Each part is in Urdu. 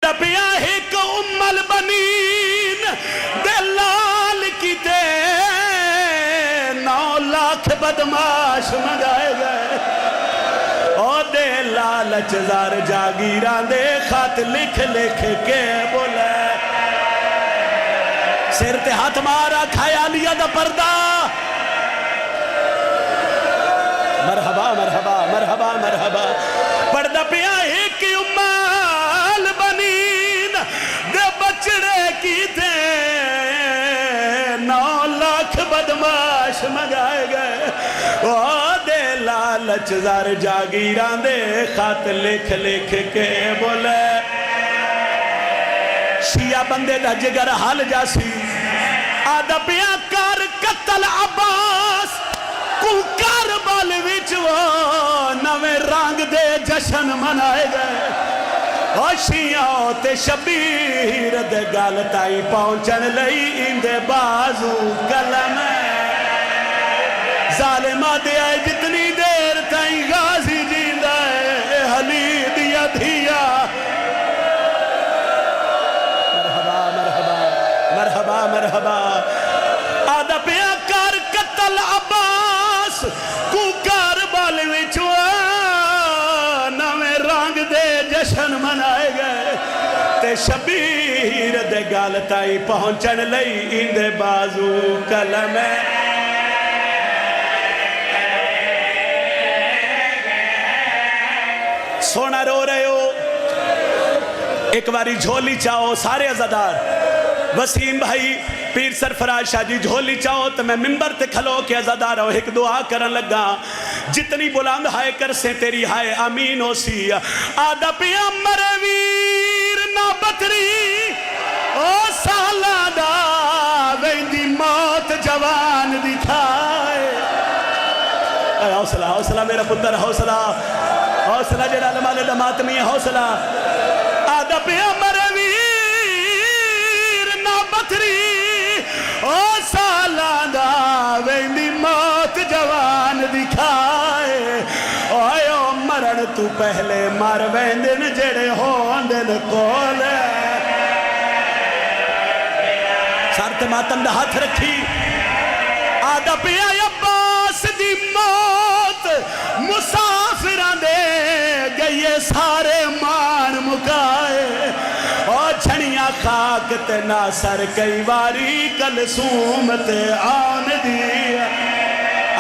پڑھدا پیا ایک ام البنین دے لال کیتے 9 لاکھ بدماش منگائے گئے او دے لالچ زار جاگیران دے خط لکھ لکھ کے بولے سر تے ہاتھ مارا خیالیہ دا پردہ مرحبا مرحبا مرحبا مرحبا پڑھدا پیا ایک ام البنین دے بچڑے کیتے 9 لاکھ بدماش منگائے گئے او دے لالچ زار جاگیران دے خط لکھ لکھ کے بولے شیعہ بندے دا جگر حال جاسی آدھا پیا کر قتل عباس کو کربل وچ وہ نویں رنگ دے جشن منائے گئے اور شیعہ تے شبیر دے گل تائی پہنچن لئی اندے بازو کلم ظالمہ دے آئے جتنی دیر تائی غازی جیندہ ہے حلید یا دھیا مرحبا مرحبا آدھا پیا کر قتل عباس کو کربل وچ نویں رنگ دے جشن منائے گئے تے شبیر دے گل تائی پہنچن لئی اندے بازو کلم سونا رو رہے ہو ایک باری جھولی چاہو سارے عزادار وسیم بھائی پیر سرفراز شاہ جی جھولی چاہو تو میں ممبر تے کھلو کے عزادار ہو ایک دعا کرن لگا جتنی بلند ہائے کر سے تیری ہائے آمین ہو سی آدھا پیا مرے ویر نا بطری او سالہ دا ویندی موت جوان دکھائے حوصلہ حوصلہ میرا پتر حوصلہ حوصلہ جڑا لمالے دا ماتمی ہے حوصلہ آدھا پیا مرے ویر نا بطری او سالہ دا ویندی موت جوان دکھائے اوہ مرن تو پہلے مر ویندن جڑے ہوندن کولے سارت ماتم دا ہاتھ رکھی آدھا پیا عباس دی موت مسافران دے گئے سارے مان مکائے اور چھنیاں خاک تے ناصر کئی واری کلثوم تے آن دیا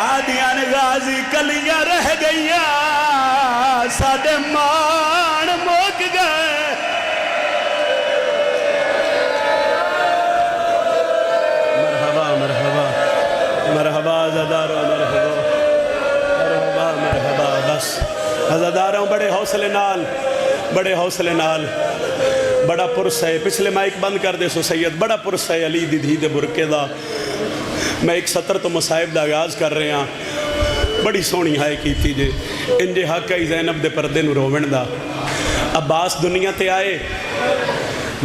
آدیان غازی کلیاں رہ گئیا ساڑے مان مک گئے مرحبا مرحبا مرحبا عزاداروں مرحبا مرحبا مرحبا بس عزاداروں بڑے حوصلے نال بڑا پرس ہے پچھلے مائک بند کر دے سو سید بڑا پرس ہے علی دی دھی دے برکے دا میں ایک سطر تو مصائب دا آغاز کر رہے ہیں بڑی سونی ہائے کی تھی جے انجے حق ہے زینب دے پردے نو روون دا عباس دنیا تے آئے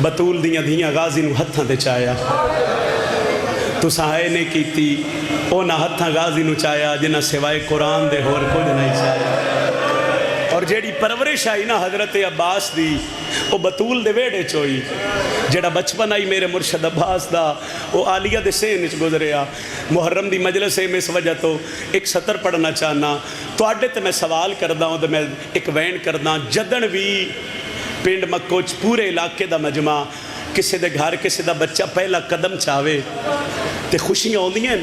بطول دیاں دھیاں غازی نو ہتھاں تے چایا تو سہائے نے کی تھی او نہ ہتھاں غازی نو چایا جنہ سوائے قرآن دے ہور کچھ نہیں چایا اور جیڑی پرورش آئی نا حضرت عباس دی وہ بطول دے ویڑے چوئی جیڑا بچپن آئی میرے مرشد عباس دا وہ آلیہ دے سینچ گزریا محرم دی مجلسے میں اس وجہ تو ایک سطر پڑھنا چاہنا تو آڈے تے میں سوال کردہ ہوں تو میں ایک وین کردہ جدن وی پینڈ مکوچ پورے علاقے دا مجمع کسی دے گھر کسی دا بچہ پہلا قدم چاہوے تے خوشیاں ہوندی ہیں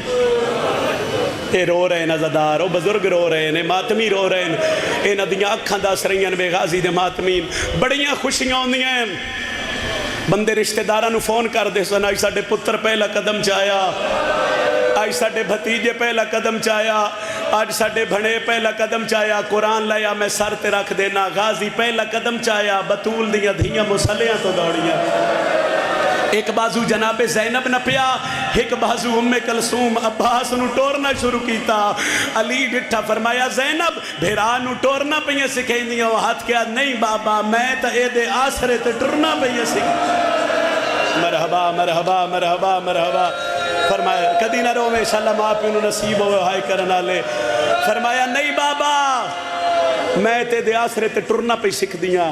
اے رو رہے ہیں عزادار او بزرگ رو رہے ہیں ماتمی رو رہے ہیں اے ندیاں اکھاں دا سرائیاں بے غازی دے ماتمین بڑیاں خوشیاں ہوندی ہیں بندے رشتہ دارانو فون کر دے سن آئی ساڑے پتر پہلا قدم چایا آج ساڑے بھتیجے پہلا قدم چایا آج ساڑے بھنے پہلا قدم چایا قرآن لیا میں سر تے رکھ دینا غازی پہلا قدم چایا بطول دیا دھیاں مسلیاں تو دوڑیاں ایک بازو جناب زینب نہ پیا ایک بازو ام کلثوم عباس نو ٹورنا شروع کیتا علی ڈٹھا فرمایا زینب بھیرانو ٹورنا پہیے سکھیں دیا وہ ہاتھ کیا نہیں بابا میں تا اے دے آسرے تے ٹرنا پہیے سکھیں مرحبا مرحبا مرحبا مرحبا فرمایا کدی نہ رو میں انشاءاللہ ماں پیونو نصیب ہوئے ہائے کرنا لے فرمایا نہیں بابا میں تے دے آسرے تے ٹرنا پہ سکھ دیا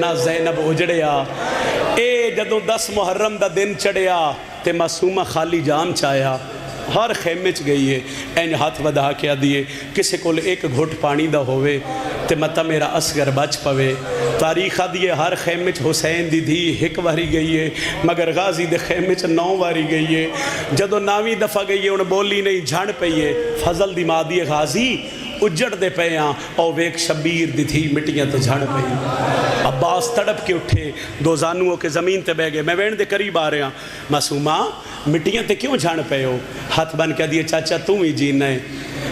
نہ زینب اجڑیا. اے جدوں 10 محرم دا دن چڑھیا تے معصومہ خالی جام چایا ہر خیمے چ گئی ہے. اینج ہاتھ ودا کے آدیے کسے کول ایک گھٹ پانی دا ہوئے تے متا میرا اصغر بچ پوے. تاریخ آدیے ہر خیمے چ حسین دی دھی ایک واری گئی ہے مگر غازی دے خیمے چ 9 واری گئی ہے. جدو 9ویں دفعہ گئی ہے ان بولی نہیں جھڑ پئی ہے. فضل دی ماں دی غازی اجڑ دے پے ہاں او ویک شبیر دی تھی مٹیاں تے جھڑ پئی. عباس تڑپ کے اٹھے 2 زانوؤں کے زمین تے بہ گئے. میں وین دے قریب آ رہے ہاں. معصومہ مٹیاں تے کیوں جھڑ پے ہو؟ ہاتھ بن کے دیے چاچا تم ہی جینا ہے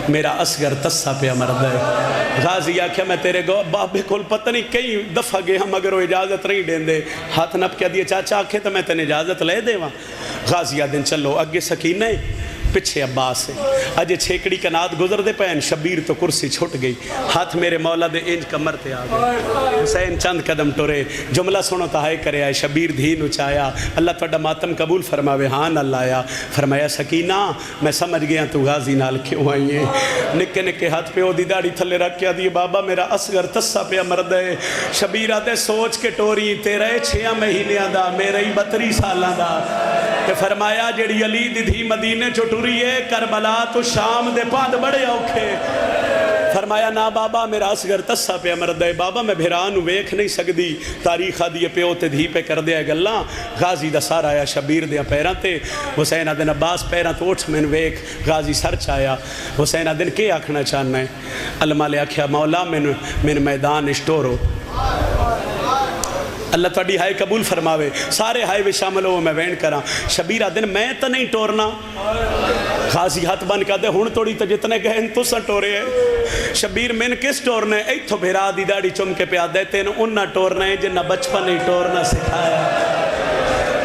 میرا اصغر تسا پہ مرد ہے. غازی آکھیا میں تیرے بابے کول پتہ نہیں کئی دفعہ گئے ہم مگر وہ اجازت نہیں دین دے. ہاتھ نپ کے دیے چاچا آکھے تو میں تینے اجازت لے دے وہاں. غازی آدن چلو اگے سکینہ ہے پچھے عباس ہے. اجے چھیکڑی کنات گزر دے پین شبیر تو کرسی چھٹ گئی. ہاتھ میرے مولا دے انج کمر تے آ گئے. حسین چند قدم ٹورے جملہ سنو تہائے کرے آئے. شبیر دھی نچایا اللہ تھوڑا ماتم قبول فرماوے. ہاں نہ لایا. فرمایا سکینہ میں سمجھ گیا تو غازی نال کیوں آئی ہے. نکے نکے ہاتھ پہ او دی داڑھی تھلے رکھ کے دیے بابا میرا اصغر تسا پہ مرد ہے. شبیر آدھے سوچ کے ٹوری تیرے 6 مہینے دا میرے 32 سالاں دا. کہ فرمایا جڑی علی دی دھی مدینے چٹوری ہے کربلا تو شام دے پاد بڑے اوکھے. فرمایا نا بابا میرا اصغر تسا پہ مرد ہے. بابا میں بھیران ویکھ نہیں سکدی. تاریخ آدھی پیو تے دھی پہ کر دیا گلاں. غازی دا سار آیا شبیر دیا پیران تے. حسین آدن عباس پیران تو اٹھ میں ویکھ. غازی سر چایا. حسین آدن کے آکھنا چاہنا ہے؟ علماء لے آکھیا مولا من میدان اشتورو اللہ تھوڑی ہائے قبول فرماوے. سارے ہائے بھی شامل ہو میں وین کراں. شبیر آدن میں تو نہیں ٹورنا. غازی ہاتھ بن کے دے ہون توڑی تو جتنے گہن تو سا ٹورے ہیں. شبیر من کس ٹورنے ایتھو بھیرا دی داڑھی چم کے پیا دے تین انہا ٹورنا ہے جنہ بچپن نہیں ٹورنا سکھایا.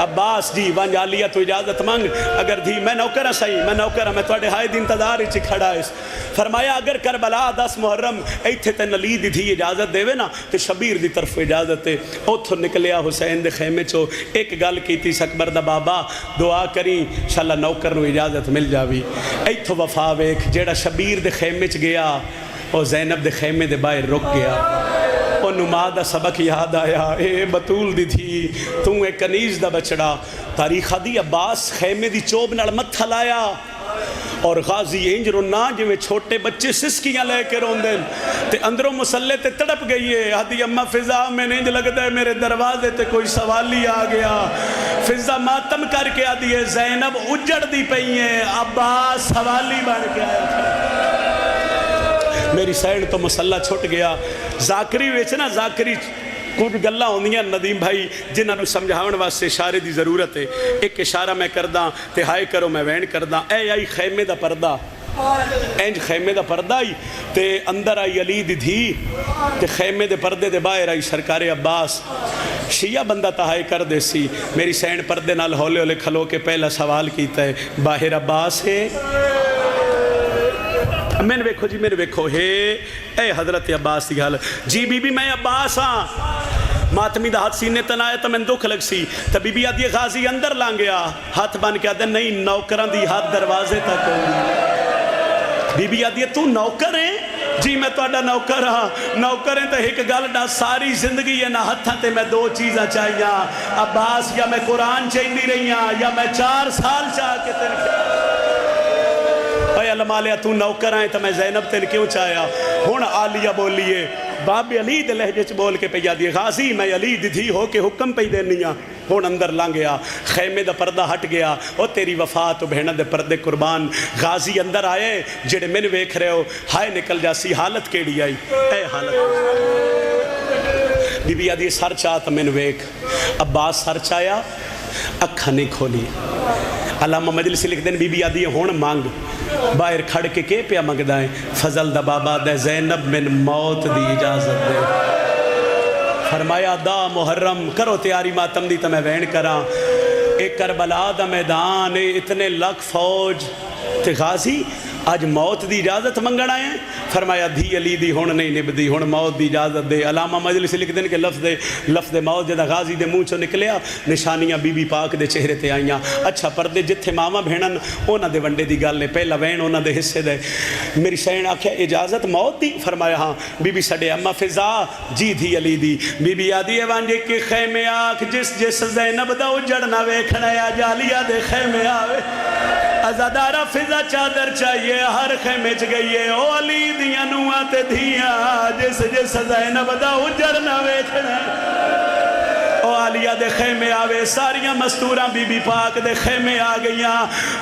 عباس جی وانجا لیا تو اجازت مانگ. اگر دھی میں نوکرہ صحیح میں نوکرہ میں توڑے ہائے دن تدار اچھی کھڑا ہے. فرمایا اگر کربلا 10 محرم ایتھے تے نلی دی دھی اجازت دے وے نا تو شبیر دی طرف اجازت ہے. اوتھو نکلیا حسین دے خیمے چو ایک گل کیتی سکبر دا بابا دعا کریں انشاءاللہ نوکر نو اجازت مل جاوی. ایتھو وفا ویکھ جیڑا شبیر دے خیمے چ گیا اور زینب دے خیمے دے باہر رک گیا. اور نماز دا سبق یاد آیا اے بطول دی تھی تو ایک کنیز دا بچڑا. تاریخ دی عباس خیمے دی چوب نال متھا لایا اور غازی انج رونا جو میں چھوٹے بچے سسکیاں لے کے رون دیں تے اندروں مسلح تے تڑپ گئی ہے. آدھی اممہ فضا میں نہیں لگتا ہے میرے دروازے تے کوئی سوالی آ گیا. فضا ماتم کر کے آدھی ہے زینب اجڑ دی پئی ہے عباس سوالی بڑھ کے آیا تھا. میری سائن تو مسلح چھٹ گیا. ذاکری ویچنا ذاکری کچھ گلہ ہوندیاں ندیم بھائی جنہاں نو سمجھاون واسطے اشارے دی ضرورت ہے. ایک اشارہ میں کرداں تے ہائے کرو میں وین کرداں. اے آئی خیمے دا پردہ اینج خیمے دا پردہ آئی تے اندر آئی علی دی دھی تے خیمے دے پردے دے باہر آئی سرکار عباس. شیعہ بندہ تہائے کر دے سی. میری سین پردے نال ہولے ہولے کھلو کے پہلا سوال کیتا ہے باہر عباس ہے. میں نے ویکھو جی میں نے ویکھو اے حضرت عباس دی حال جی بی بی میں عباس ہاں. ماتمی دا ہاتھ سینے تن آیا تو میں دکھ لگ سی. تو بی بی آدھی غازی اندر لانگ گیا. ہاتھ بان کے آدھے نہیں نوکران دی ہاتھ دروازے تک ہوگی. بی بی آدھی تو نوکر ہیں جی میں تو اڈا نوکر ہاں. نوکر ہیں تو ایک گل ڈا ساری زندگی ہے نا ہتھاں تے میں 2 چیزاں چاہیاں. عباس یا میں قرآن چاہیے رہی ہاں یا میں 4 سال چاہ کے تنکھے. اے علماء لیا تو نوکر آئیں تو میں زینب تین کیوں چاہیا. ہون عالیہ بولیے باب علی دے لہجے چ بول کے پہ دی غازی میں علی دی دھی ہو کے حکم پہ دینیاں. ہون اندر لانگ گیا خیمے دا پردہ ہٹ گیا. او تیری وفا تو بہنہ دے پردے قربان. غازی اندر آئے جڑے میں ویکھ رہے ہو ہائے نکل جاسی. حالت کیڑی آئی اے حالت بی بی آدھی سر چاہ تو میں ویکھ. عباس سر چاہیا اکھا نہیں کھولی. علامہ مجلسی لکھ دیں بی بی آدھی ہون مانگ. باہر کھڑ کے پیا مگدائیں فضل دا بابا دے زینب من موت دی اجازت دے. فرمایا دا محرم کرو تیاری ماتم دی تو میں وین کراں. ایک کربلا دا میدان اتنے لکھ فوج تے غازی اج موت دی اجازت منگن آئے ہیں؟ فرمایا دھی علی دی ہون نہیں نبدی، ہون موت دی اجازت دے۔ علامہ مجلس لکھ دیں کہ لفظ موت جدہ غازی دے منہ چوں نکلیا، نشانیاں بی بی پاک دے چہرے تے آئیاں۔ اچھا پردے جتھے ماما بھینن اونا دے ونڈے دی گل نے، پہلا وین اونا دے حصے دے۔ میری سین آکھیا اجازت موت دی؟ فرمایا ہاں۔ بی بی سڑے اما فضا جی دھی علی دی۔ بی بی آدھی وانجے کے خیمے آکھ جس زینب دا اجڑنا ویکھنا یا جالیا دے خیمے آوے۔ ازادارہ فضا چادر چاہیے ہر خیمے چ گئیے، او علی دیاں نوہاں تے دھیاں جس زینب دا اجڑنا ویکھنا۔ او عالیہ دے خیمے آوے، ساریاں مستوراں بی بی پاک دے خیمے آ گئیاں۔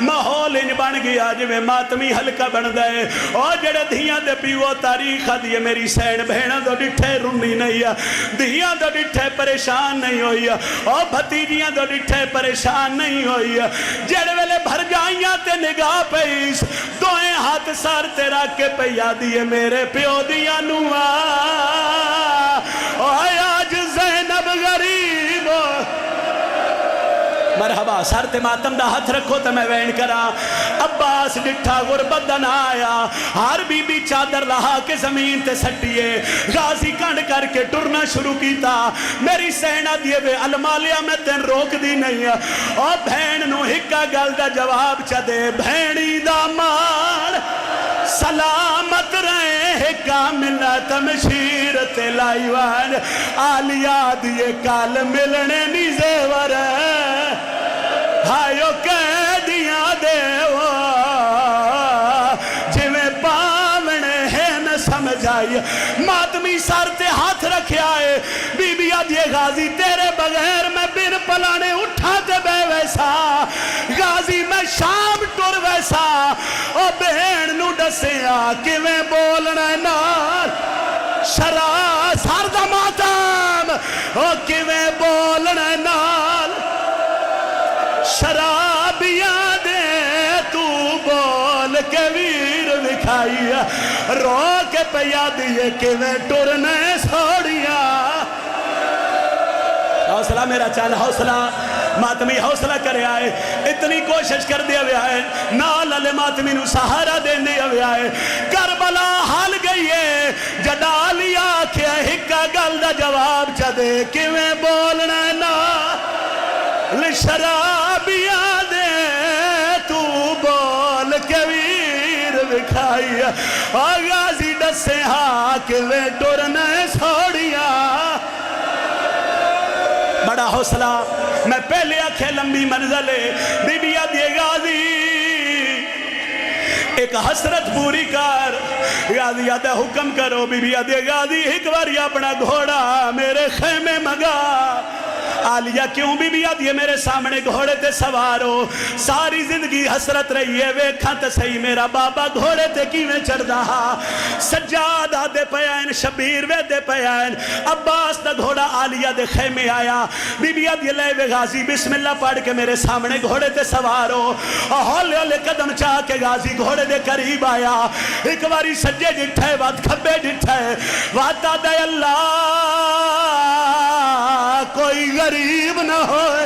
ماحول انج بن گیا جویں ماتمی حلقہ بن دے۔ او جڑے دھیاں دے پیو تاریخ دیے میری سین بہناں دو ڈٹھے رونی نہیں ہے، دھیاں دو ڈٹھے پریشان نہیں ہوئی ہے، او بھتیجیاں دو ڈٹھے پریشان نہیں ہوئی ہے۔ جڑے ویلے بھر جائیاں تے نگاہ پیس، دوئیں ہاتھ سار تے رکھ کے پیا دیے میرے پیو دیاں نوہاں۔ او آج زینب غریب مرحبا سر تے ماتم دا ہاتھ رکھو تے میں وین کرا۔ عباس ڈٹھا غربت دا نہ آیا، ہر بی بی چادر لہا کے زمین تے سٹیے، غازی کنڈ کر کے ٹرنا شروع کیتا۔ میری سینہ دیے وے المالیا میں تین روک دی نہیں ہے۔ اور بھین نو ہکا گل دا جواب چا دے، بھینی دا مار سلامت رہے ہکا ملت مشیر تے لائیوان، آلیا دیے کال ملنے نی زیور ہائیو کہہ دیا دیو جویں پاونے ہے نہ سمجھائی۔ ماتمی سر تے ہاتھ رکھے آئے، بی بی آدھے غازی تیرے بغیر میں بن پلانے اٹھا تے بے ویسا، غازی میں شام ٹور ویسا۔ او بہن نو ڈسیا کیویں بولنا نال شرع سر دا ماتم، او کیویں بولنا نال شرابیاں دے تو بول کے ویر وکھائی، رو کے پیا دیے کہ میں ٹرنے سوڑیا۔ حوصلہ میرا چل حوصلہ، ماتمی حوصلہ کرے آئے، اتنی کوشش کر دیا ہوئے آئے، نال علی ماتمی نو سہارا دینے ہوئے آئے۔ کربلا حال گئی ہے، جدالیا کیا ہکا گل دا جواب چا دے کہ میں بولنا نا لشرابیاں دے تو بول کے ویر وکھائی، غازی ڈسے ہاں کہ وہ ٹرنے سوڑیا۔ بڑا حوصلہ، میں پہلے آکھے لمبی منزلے، بی بی آدھے غازی ایک حسرت پوری کر، غازی آدھے حکم کرو، بی بی آدھے غازی ایک باری اپنا گھوڑا میرے خیمے مگا۔ آلیہ کیوں بی بی آدھی میرے سامنے گھوڑے تے سوارو، ساری زندگی حسرت رہی ہے، ویکھاں تے صحیح میرا بابا گھوڑے تے کیویں چڑھ دہا۔ سجاد آدھے پیائن، شبیر وے دے پیائن، عباس دا گھوڑا آلیہ دے خیمے آیا۔ بی بی آدھی لے وے غازی بسم اللہ پڑھ کے میرے سامنے گھوڑے تے سوارو، ہولے ہولے قدم چاہ کے غازی گھوڑے دے قریب آیا۔ ایک باری سجے ڈٹھے وات کھبے ڈٹھے وات آدھے اللہ کوئی غریب نہ ہوئے۔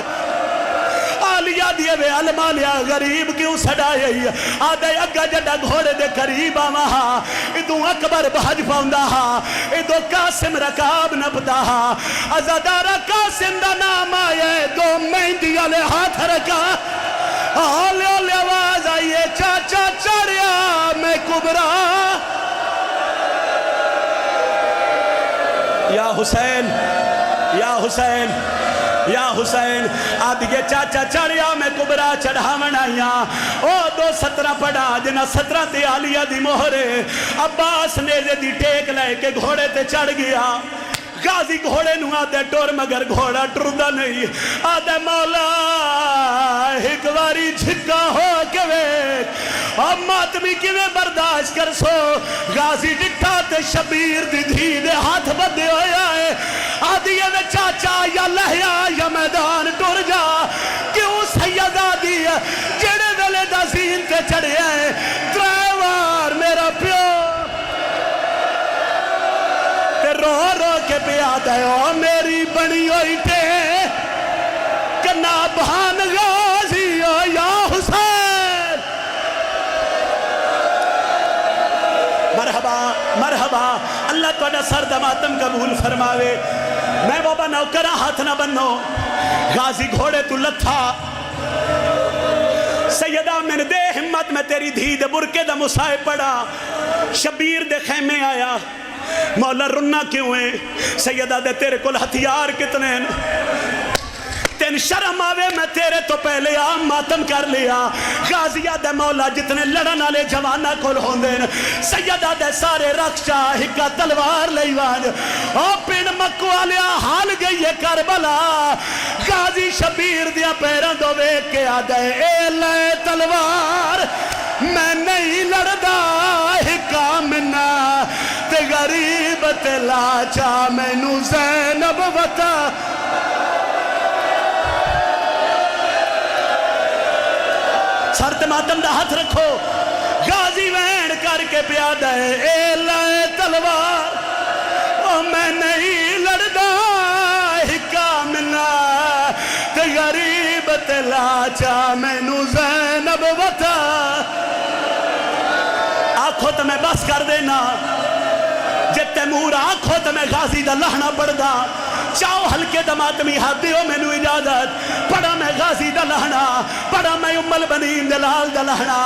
آلیہ دیئے وے علمالیا غریب کیوں سڑائے ہی، آدھے اگا جڑا گھوڑے دے قریب آمہا، ادھو اکبر بھج پاؤندہا، ادھو قاسم رکاب نپدہا، ازادارہ قاسم دا نام آئے، دو مہندی علی ہاتھ رکھا، ہولے ہولے آواز آئیے چاچا چڑھیا میں کبرا۔ یا حسین یا حسین یا حسین، آدھگے چاچا چڑھیا میں کبرا چڑھاون آئیاں۔ او 2:17 پڑھا جنہ 17 تے آلیہ دی مہرے، عباس نیزے دی ٹیک لے کے گھوڑے تے چڑھ گیا۔ غازی گھوڑے نو آدھے ٹور مگر گھوڑا ٹردہ نہیں، آدھے مولا ایک باری جھکا ہو کے ویک، اب ماتمی کیویں برداشت کر سو۔ غازی ڈٹھا تے شبیر دی دھی دے ہاتھ بدے ہویا ہے، آدھیے میں چاچا یا لہیا یا میدان ٹور جا، کیوں سید آدھی ہے جڑے ویلے دا زین تے چڑھے ہیں، ڈرائیور میرا پیو رو رو کے پیادہ ہے، او میری بنی ہوئی تے کنا بہان غازی یا حسین۔ تہاڈا سر دا ماتم قبول فرماوے میں بابا نوکرہ ہاتھ نہ بنو غازی گھوڑے تو لتھا سیدہ میں نے دے ہمت میں تیری دھی دے برکے دا مسائے پڑا شبیر دے خیمے آیا مولا رننا کیوں ہے سیدہ دے تیرے کل ہتھیار کتنے ہیں تین شرم آوے میں تیرے تو پہلے آم ماتم کر لیا غازیہ دے مولا جتنے لڑن آلے جوانہ کل ہوندین سیدہ دے سارے رکشا ہکا تلوار لیوان او پین مکو آلیا حال گئی ہے کربلا غازی شبیر دیا پیران دو ویک کے آدھے اے لے تلوار میں نہیں لڑدا ہکا منا تے غریب تے لاچا میں نو زینب وطا سرت ماتم دا ہاتھ رکھو غازی وین کر کے پیادہ ہے اے لائے تلوار او میں نہیں لڑدا ہکا منا تے غریب تے لاچا میں نو زینب وطا آنکھوں تو میں بس کر دینا جے تیمور آنکھوں تو میں غازی دا لہنا پڑدا چاہو ہلکے دماتمی ہاتھ دیو میں نو اجازت پڑا میں غازی دا لہنا پڑا میں ام البنین دلال دا لہنا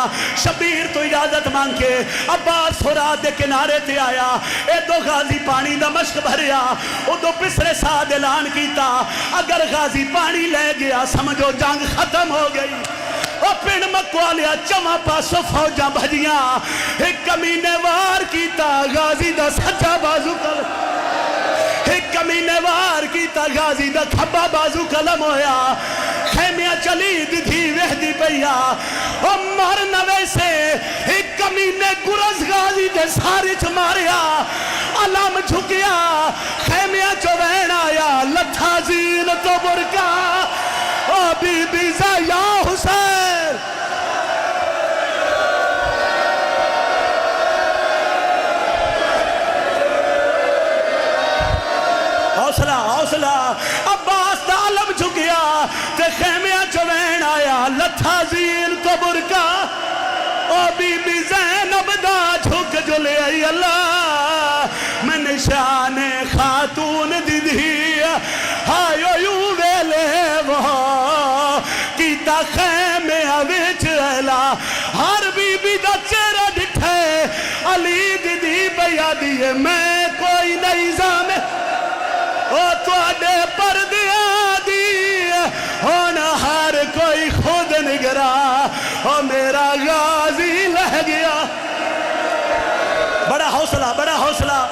شبیر تو اجازت مانگ کے عباس فرات دے کنارے تے آیا اے دو غازی پانی دا مشک بھریا او دو پسرے ساتھ اعلان کیتا اگر غازی پانی لے گیا سمجھو جنگ ختم ہو گئی او پین مکوالیا چمہ پاسو فوجہ بھجیاں ایک کمینے وار کیتا غازی دا سچا بازو کر ایک کمینے وار کیتا غازی دا کھبا بازو کلم ہویا خیمیاں چلی دھی وحدی پیا او مرنا ویسے ایک کمینے گرز غازی دے سارے چماریا علم جھکیا خیمیاں چوین آیا لتھا زین تو برکا او بی بی زیا حسین حوصلہ حوصلہ عباس دا علم جھکیا تے خیمیاں چوین آیا لتھا زین تو برکا او بی بی زینب دا جھک جو لے آئی اللہ میں نشان خاتون دیدھی ہائیو یوں ویلے وہ کیتا خیمے وچ اعلا ہر بی بی دا چہرہ ڈٹھے علی دیدھی بیا دیئے میں کوئی نہیں زامے او تو اڈے پر دیا دی ہونا ہر کوئی خود نگرا او میرا غازی لہ گیا بڑا حوصلہ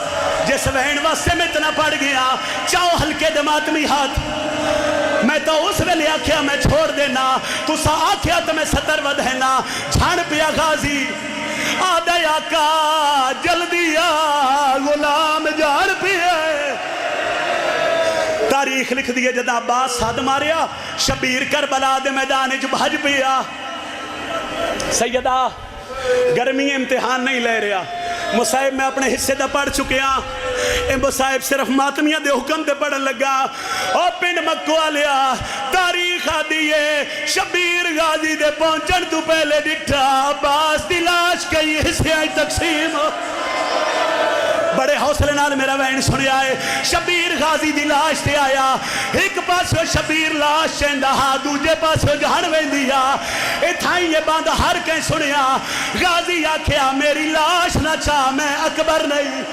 جس وین واسے میں اتنا پڑ گیا چاہو ہلکے دماتمی ہاتھ میں تو اس ویلے آکھیا میں چھوڑ دینا تو سا آکھیا تو میں ستر ود ہے نا جھان پیا غازی آدھا آقا جلدی آ غلام جھان پیا تاریخ لکھ دیئے جدا عباس ساتھ ماریا شبیر کربلا دے میدان جو بھج پیا سیدہ گرمی امتحان نہیں لے رہا مصائب میں اپنے حصے دا پڑھ چکے ہیں اے مصائب صرف ماتمیہ دے حکم دے پڑھن لگا او پنڈ مکو آلیا تاریخ آدھیے شبیر غازی دے پہنچن تو پہلے ڈٹھا عباس دی لاش کئی حصے آئی تقسیم بڑے حوصلے نال میرا وین سنے آئے شبیر غازی دی لاش تے آیا ایک پاسو شبیر لاش چیندہ ہاں دوجے پاسو جہن وین دیا اتھائیں یہ باندھ ہر کہیں سنیا غازی آکھیا میری لاش نہ چاہ میں اکبر نہیں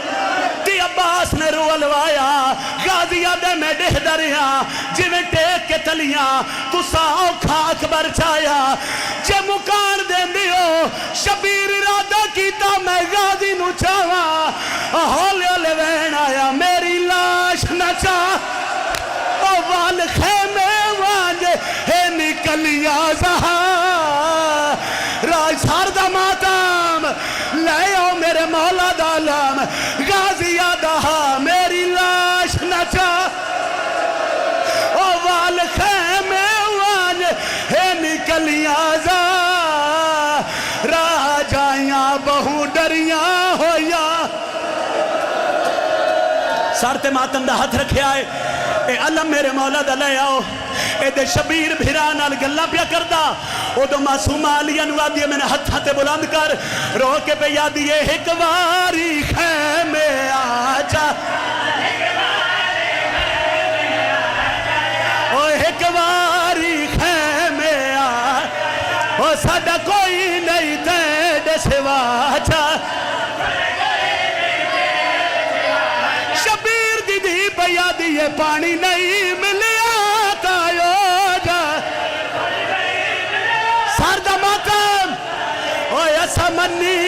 تی عباس نے رو الوایا غازی آدھے میں ڈہ دریا جی میں ٹیک کے تلیاں تو سا اوکھا اکبر چایا جے مکان دین دیو شبیر ارادہ کیتا میں غازی نو چاہا ہولے ہولے وین آیا میری لاش نہ چاہ او وال خیمے وانجے ہے نکلیا زہا راج سار دا ماتام لے آؤ میرے مولا دا علم غازی آدھا میری لاش نہ چاہ او وال خیمے وانجے ہے نکلیا زہا راجائیاں بہو ڈریاں ہویا سارتے ماتم دا ہاتھ رکھے آئے اے علم میرے مولا دا لے آؤ اے دے شبیر بھیران آل گلہ پیا کردہ ادو معصومہ علیہ نوادی میں نے ہتھاں تے بلند کر رو کے پہ یادی ایک واری خیمے آجا او ایک واری خیمے آجا او ساڑا کوئی نہیں تیڑ سوا جا شبیر دی دی پہ یادی یہ پانی نہیں ملیا تایو جا سردہ ماتم اوہ ایسا منی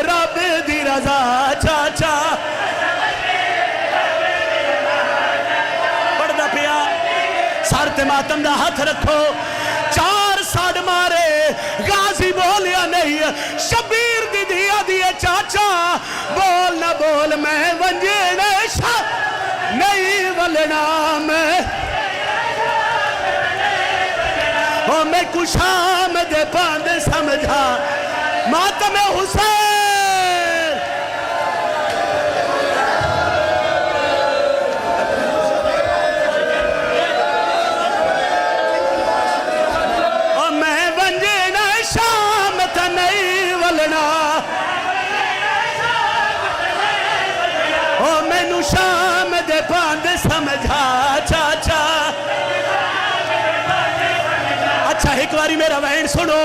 رب دی رضا چاچا پڑھنا پیا سارتے ماتم دا ہاتھ رکھو 4 ساڑ مارے غازی بولیا نہیں شبیر دی دیا دیئے چاچا بول نہ بول میں ونجینے شاہ نہیں ولنا میں او میں کشام دے پاند سمجھا ماتم حسین او میں ونجینا شام تا نہیں ولنا او میں نو شام دے پاند سمجھا چاچا اچھا ایک باری میرا وین سنو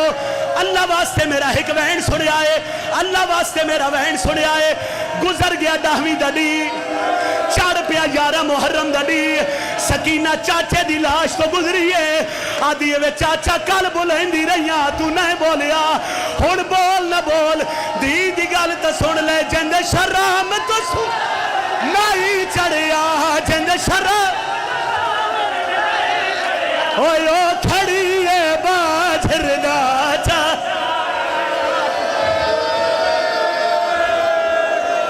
اللہ واسطے میرا ایک وین سنے آئے اللہ واسطے میرا وین سنے آئے گزر گیا 10ویں دڑی چڑھ پیا 11 محرم دڑی سکینہ چاچے دی لاش تو گزری ہے آدھی وے چاچا کل بولندی رہیاں تو نہیں بولیا ہن بول نہ بول دی دی گل تو سن لے جند شرام تو سن نہیں چڑھیا جند شرام اوہ